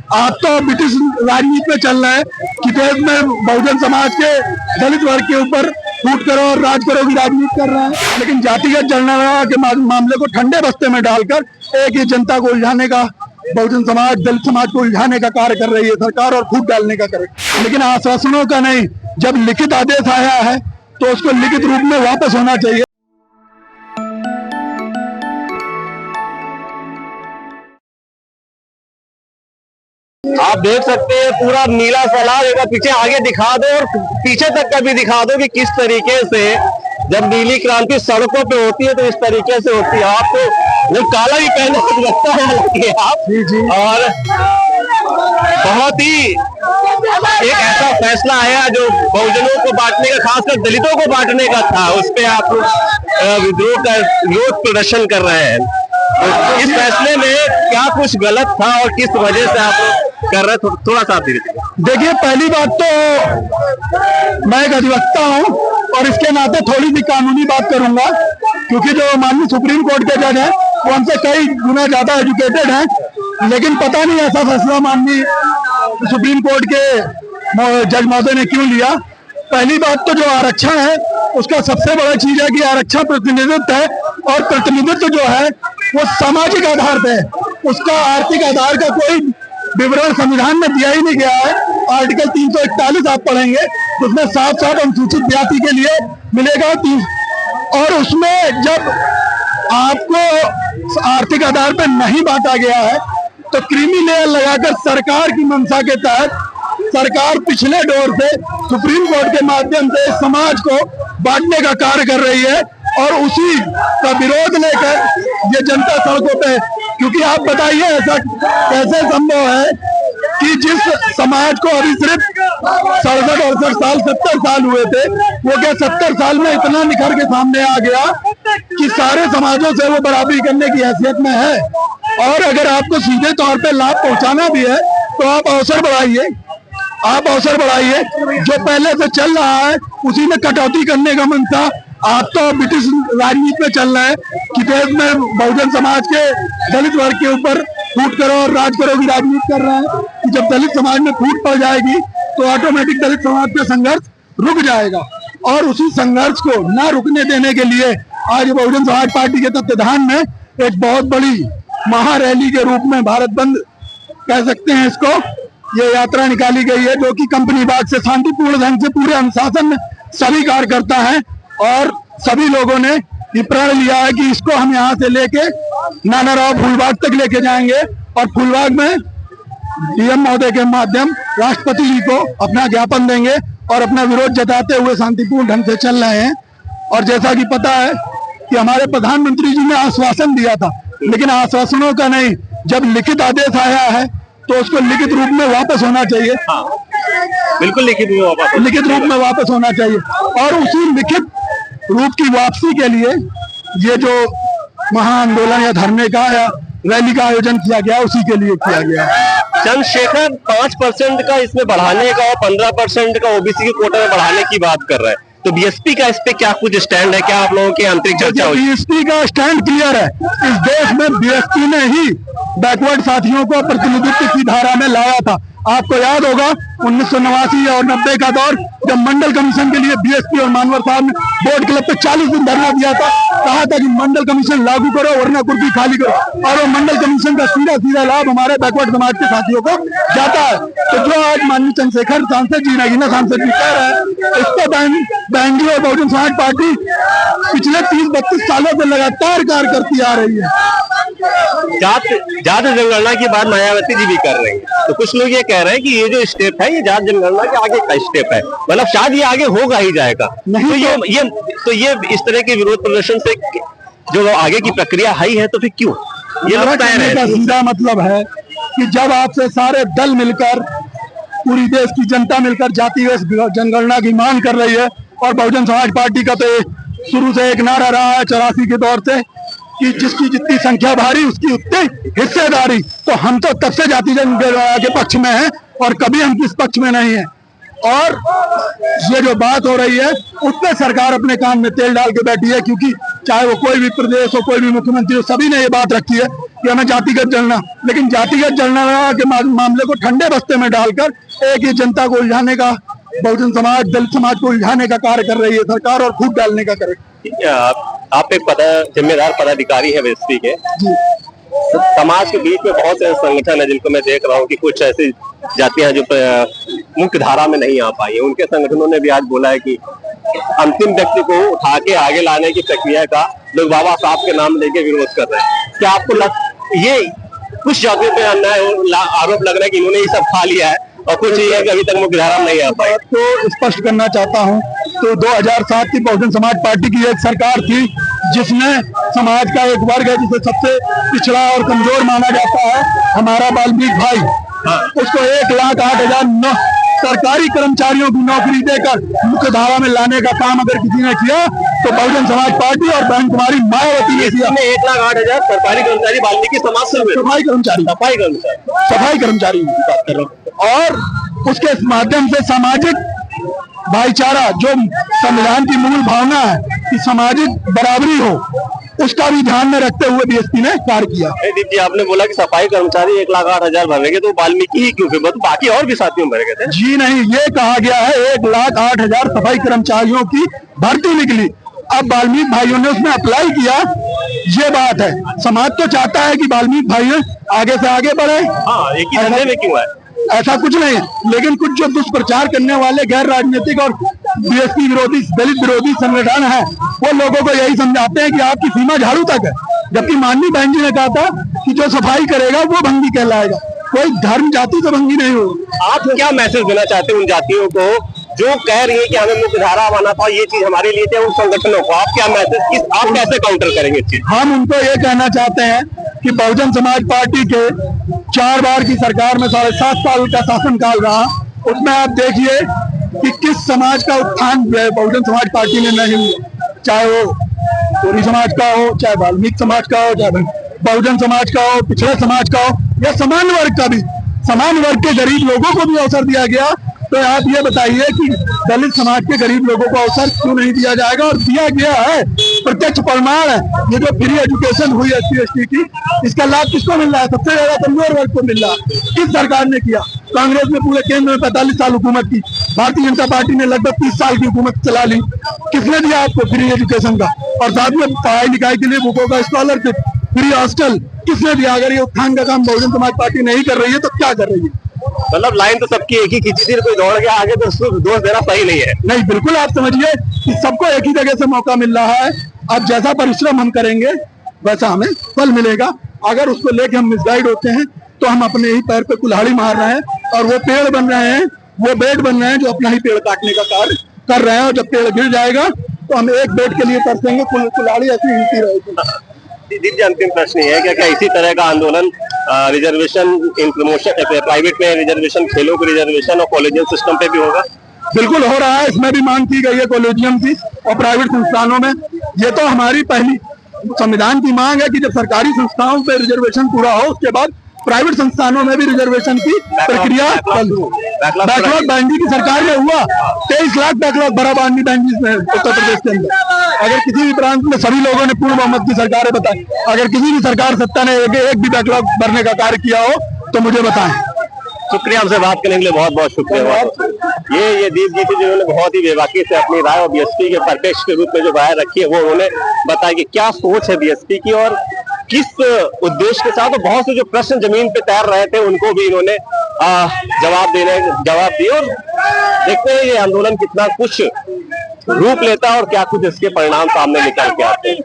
आप तो ब्रिटिश राजनीति में चल रहे हैं कि देश में बहुजन समाज के दलित वर्ग के ऊपर फूट करो और राज करो की राजनीति कर रहे हैं, लेकिन जातिगत जनगणना के मामले को ठंडे बस्ते में डालकर एक ही जनता को उलझाने का, बहुजन समाज दलित समाज को उलझाने का कार्य कर रही है सरकार और फूट डालने का करे, लेकिन आश्वासनों का नहीं। जब लिखित आदेश आया है तो उसको लिखित रूप में वापस होना चाहिए। आप देख सकते हैं पूरा नीला सैलाब एक बार पीछे आगे दिखा दो और पीछे तक का भी दिखा दो कि किस तरीके से जब नीली क्रांति सड़कों पे होती है तो इस तरीके से होती है। आपको जब काला भी पहने लगता है आप जी। और बहुत ही एक ऐसा फैसला आया जो बहुजनों को बांटने का, खासकर दलितों को बांटने का था, उस पर आप विद्रोह का विरोध प्रदर्शन कर रहे हैं। तो इस फैसले में क्या कुछ गलत था और किस वजह से आप कर रहे हैं, थोड़ा सा देखिए, पहली बात तो मैं एक अधिवक्ता हूं और इसके नाते थोड़ी सी कानूनी बात करूंगा, क्योंकि जो माननीय सुप्रीम कोर्ट के जज हैं वो हमसे कई गुना ज्यादा एजुकेटेड हैं, लेकिन पता नहीं ऐसा फैसला माननीय सुप्रीम कोर्ट के जज महोदय ने क्यों लिया। पहली बात तो जो आरक्षण है उसका सबसे बड़ा चीज है कि आरक्षण प्रतिनिधित्व है और प्रतिनिधित्व जो है वो सामाजिक आधार पे है, उसका आर्थिक आधार का कोई विवरण संविधान में दिया ही नहीं गया है। आर्टिकल 341 आप पढ़ेंगे तो उसमें साफ साफ अनुसूचित जाति के लिए मिलेगा, और उसमें जब आपको आर्थिक आधार पर नहीं बांटा गया है तो क्रीमी लेयर लगाकर सरकार की मंशा के तहत सरकार पिछले दौर से सुप्रीम कोर्ट के माध्यम से समाज को बांटने का कार्य कर रही है, और उसी का विरोध लेकर ये जनता सड़कों पे, क्योंकि आप बताइए ऐसा कैसे संभव है कि जिस समाज को अभी सिर्फ 67-68 साल 70 साल हुए थे, वो क्या 70 साल में इतना निखर के सामने आ गया कि सारे समाजों से वो बराबरी करने की हैसियत में है। और अगर आपको सीधे तौर पे लाभ पहुंचाना भी है तो आप अवसर बढ़ाइए, जो पहले से चल रहा है उसी में कटौती करने का मंशा। आप तो ब्रिटिश राजनीति में चल रहे हैं कि देश में बहुजन समाज के दलित वर्ग के ऊपर फूट करो और राज करो की राजनीति कर रहे हैं कि जब दलित समाज में फूट पड़ जाएगी तो ऑटोमेटिक दलित समाज का संघर्ष रुक जाएगा, और उसी संघर्ष को न रुकने देने के लिए आज बहुजन समाज पार्टी के तत्वाधान में एक बहुत बड़ी महारैली के रूप में भारत बंद कह सकते हैं इसको, ये यात्रा निकाली गई है, जो कि कंपनी बाग से शांतिपूर्ण ढंग से पूरे अनुशासन में सभी कार्यकर्ता हैं और सभी लोगों ने ये प्रण लिया है कि इसको हम यहाँ से लेके नाना राव फूलबाग तक लेके जाएंगे और फूलबाग में डीएम महोदय के माध्यम राष्ट्रपति जी को अपना ज्ञापन देंगे और अपना विरोध जताते हुए शांतिपूर्ण ढंग से चल रहे हैं। और जैसा कि पता है कि हमारे प्रधानमंत्री जी ने आश्वासन दिया था, लेकिन आश्वासनों का नहीं, जब लिखित आदेश आया है तो उसको लिखित रूप में वापस होना चाहिए। बिल्कुल लिखित रूप में वापस होना चाहिए, और उसी लिखित रूप की वापसी के लिए ये जो महाआंदोलन या धरने का या रैली का आयोजन किया गया उसी के लिए किया गया। चंद्रशेखर 5% का इसमें बढ़ाने का और 15% का ओबीसी के कोटा में बढ़ाने की बात कर रहा है, तो बीएसपी का इस पे क्या कुछ स्टैंड है? क्या आप लोगों की आंतरिक चर्चा हुई? बीएसपी का स्टैंड क्लियर है। इस देश में बीएसपी ने ही बैकवर्ड साथियों को प्रतिनिधित्व की धारा में लाया था। आपको याद होगा 1989 और 90 का दौर, जब मंडल कमीशन के लिए बीएसपी और मानवर साहब ने बोर्ड क्लब पे 40 दिन धरना दिया था, कहा था कि मंडल कमीशन लागू करो वरना कुर्सी खाली करो, और वो मंडल कमीशन का सीधा लाभ हमारे बैकवर्ड समाज के साथियों को जाता है। तो जो आज माननीय चंद्रशेखर सांसद जी, नगीना सांसद जी कह रहे हैं, इसको बेंगलुरु बहुजन समाज पार्टी पिछले 30-32 सालों से लगातार कार्य करती आ रही है। जात जनगणना की बात मायावती जी भी कर रहे हैं, तो कुछ लोग ये कह रहे हैं कि ये जो स्टेप है ये जात जनगणना के आगे का स्टेप है, मतलब शायद ये आगे होगा ही जाएगा। नहीं तो ये इस तरह के विरोध प्रदर्शन से जो आगे की प्रक्रिया है ही है, तो फिर क्यों ये लगता है? सीधा मतलब है कि जब आपसे सारे दल मिलकर, पूरी देश की जनता मिलकर जातीय जनगणना की मांग कर रही है, और बहुजन समाज पार्टी का तो शुरू से एक नारा रहा है 84 के दौर से कि जिसकी जितनी संख्या भारी उसकी उतनी हिस्सेदारी, तो हम तो तब से जाति जनगणना के पक्ष में हैं और कभी हम किस पक्ष में नहीं है। और ये जो बात हो रही है उसमें सरकार अपने कान में तेल डाल के बैठी है, क्योंकि चाहे वो कोई भी प्रदेश हो, कोई भी मुख्यमंत्री हो, सभी ने ये बात रखी है कि हमें जातिगत जलना, लेकिन जातिगत जलना के मामले को ठंडे बस्ते में डालकर एक ही जनता को उलझाने का, बहुजन समाज दलित समाज को उलझाने का कार्य कर रही है सरकार और फूट डालने का कार्य। आप एक जिम्मेदार पदाधिकारी है बीएसपी के। तो समाज के बीच में बहुत से संगठन है जिनको मैं देख रहा हूँ कि कुछ ऐसी जातियां जो मुख्य धारा में नहीं आ पाई है, उनके संगठनों ने भी आज बोला है कि अंतिम व्यक्ति को उठा के आगे लाने की प्रक्रिया का लोग बाबा साहब के नाम लेके विरोध कर रहे हैं। क्या आपको ये कुछ जातियों पे अन्याय आरोप लग रहा है कि इन्होंने ये सब खा लिया है और कुछ ये है कि अभी तक मुख्य धारा में नहीं आ पाई? तो स्पष्ट करना चाहता हूँ, तो 2007 की बहुजन समाज पार्टी की एक सरकार थी जिसने समाज का एक वर्ग है जिसे सबसे पिछड़ा और कमजोर माना जाता है, हमारा वाल्मीकि भाई, उसको 1,08,000 सरकारी कर्मचारियों की नौकरी देकर मुख्य धारा में लाने का काम अगर किसी ने किया तो बहुजन समाज पार्टी और बहन कुमारी मायावती ने किया। 1,08,000 सरकारी कर्मचारी वाल्मीकि समाज से सफाई कर्मचारी की बात कर रहा हूँ। और उसके माध्यम से सामाजिक भाईचारा, जो संविधान की मूल भावना है कि सामाजिक बराबरी हो, उसका भी ध्यान में रखते हुए बीएसपी ने कार्य किया। जी, आपने बोला कि सफाई कर्मचारी 1,08,000 भरेंगे, तो वाल्मीकि ही क्यों, बाकी और भी साथियों भर गए थे? जी नहीं, ये कहा गया है 1,08,000 सफाई कर्मचारियों की भर्ती निकली। अब वाल्मीकि भाइयों ने उसमें अप्लाई किया, ये बात है। समाज तो चाहता है कि वाल्मीकि भाई आगे से आगे बढ़े। हाँ, एक ही धंधे में क्यों है? ऐसा कुछ नहीं है, लेकिन कुछ जो दुष्प्रचार करने वाले गैर राजनीतिक और बीएसपी विरोधी, दलित विरोधी संगठन है, वो लोगों को यही समझाते हैं कि आपकी सीमा झाड़ू तक है, जबकि माननीय बहन जी ने कहा था कि जो सफाई करेगा वो भंगी कहलाएगा, कोई धर्म जाति से भंगी नहीं होगी। आप क्या मैसेज देना चाहते हैं उन जातियों को जो कह रही है कि हमें मुख्य धारा आना था, ये चीज हमारे लिए थे, उन संगठनों को आप क्या मैसेज, आप कैसे काउंटर करेंगे इस चीज? हम उनको ये कहना चाहते हैं कि बहुजन समाज पार्टी के 4 बार की सरकार में 7.5 साल का शासनकाल रहा, उसमें आप देखिए कि किस समाज का उत्थान बहुजन समाज पार्टी ने नहीं हुआ, चाहे वो कोरी समाज का हो, चाहे वाल्मीकि समाज का हो, चाहे बहुजन समाज का हो, पिछड़े समाज का हो, या समान वर्ग का भी, समान वर्ग के गरीब लोगों को भी अवसर दिया गया। तो आप ये बताइए कि दलित समाज के गरीब लोगों को अवसर क्यों नहीं दिया जाएगा, और दिया गया है, प्रत्यक्ष प्रमाण है। ये जो फ्री एजुकेशन हुई SC/ST की, इसका लाभ किसको मिल रहा है? सबसे ज्यादा कमजोर वर्ग को मिल रहा है। किस सरकार ने किया? कांग्रेस ने पूरे केंद्र में 45 साल हुकूमत की, भारतीय जनता पार्टी ने लगभग 30 साल की हुकूमत चला ली। किसने दिया आपको फ्री एजुकेशन का? और साथ में पढ़ाई लिखाई के लिए बुकों का स्कॉलरशिप, फ्री हॉस्टल किसने दिया? अगर ये उत्थान का काम बहुजन समाज पार्टी नहीं कर रही है तो क्या कर रही है? मतलब लाइन तो सबकी एक ही खींची थी, कोई दौड़ गया आगे, तो उसको दोष देना सही नहीं है। नहीं, बिल्कुल आप समझिए कि सबको एक ही जगह से मौका मिल रहा है। अब जैसा परिश्रम हम करेंगे वैसा हमें फल मिलेगा। अगर उसको लेके हम मिसगाइड होते हैं तो हम अपने ही पैर पे कुल्हाड़ी मार रहे हैं, और वो पेड़ बन रहे हैं, वो बेड बन रहे हैं जो अपना ही पेड़ काटने का कार्य कर रहे हैं। और जब पेड़ गिर जाएगा तो हम एक बेड के लिए तरसेंगे, कुल्हाड़ी ऐसी हिलती रहेगी। जी, अंतिम प्रश्न ये है, क्या इसी तरह का आंदोलन रिजर्वेशन इन प्रमोशन, प्राइवेट में रिजर्वेशन, खेलों के रिजर्वेशन और कॉलेजियम सिस्टम पे भी होगा? बिल्कुल हो रहा है, इसमें भी मांग की गई है कॉलेजियम की और प्राइवेट संस्थानों में। ये तो हमारी पहली संविधान की मांग है कि जब सरकारी संस्थाओं पे रिजर्वेशन पूरा हो, उसके बाद प्राइवेट संस्थानों में भी रिजर्वेशन की प्रक्रिया। बैकलॉग बैंडी की सरकार में हुआ, 23 लाख बैकलॉग भरा बांडी बैंडी में उत्तर प्रदेश के अंदर। अगर किसी भी प्रांत में सभी लोगों ने पूर्ण बहुमत की सरकारें बताई, अगर किसी भी सरकार सत्ता ने एक भी बैकलॉग भरने का कार्य किया हो तो मुझे बताएं। शुक्रिया, आपसे बात करने के लिए बहुत बहुत शुक्रिया। ये दीप जी थी जिन्होंने बहुत ही बेबाकी से अपनी राय और बीएसपी के प्रत्यक्ष के रूप में जो राय रखी है, वो उन्होंने बताया कि क्या सोच है बीएसपी की और किस उद्देश्य के साथ। बहुत से जो प्रश्न जमीन पे तैर रहे थे उनको भी इन्होंने जवाब दिए, और देखते हैं ये आंदोलन कितना कुछ रूप लेता है और क्या कुछ इसके परिणाम सामने निकल के आते हैं।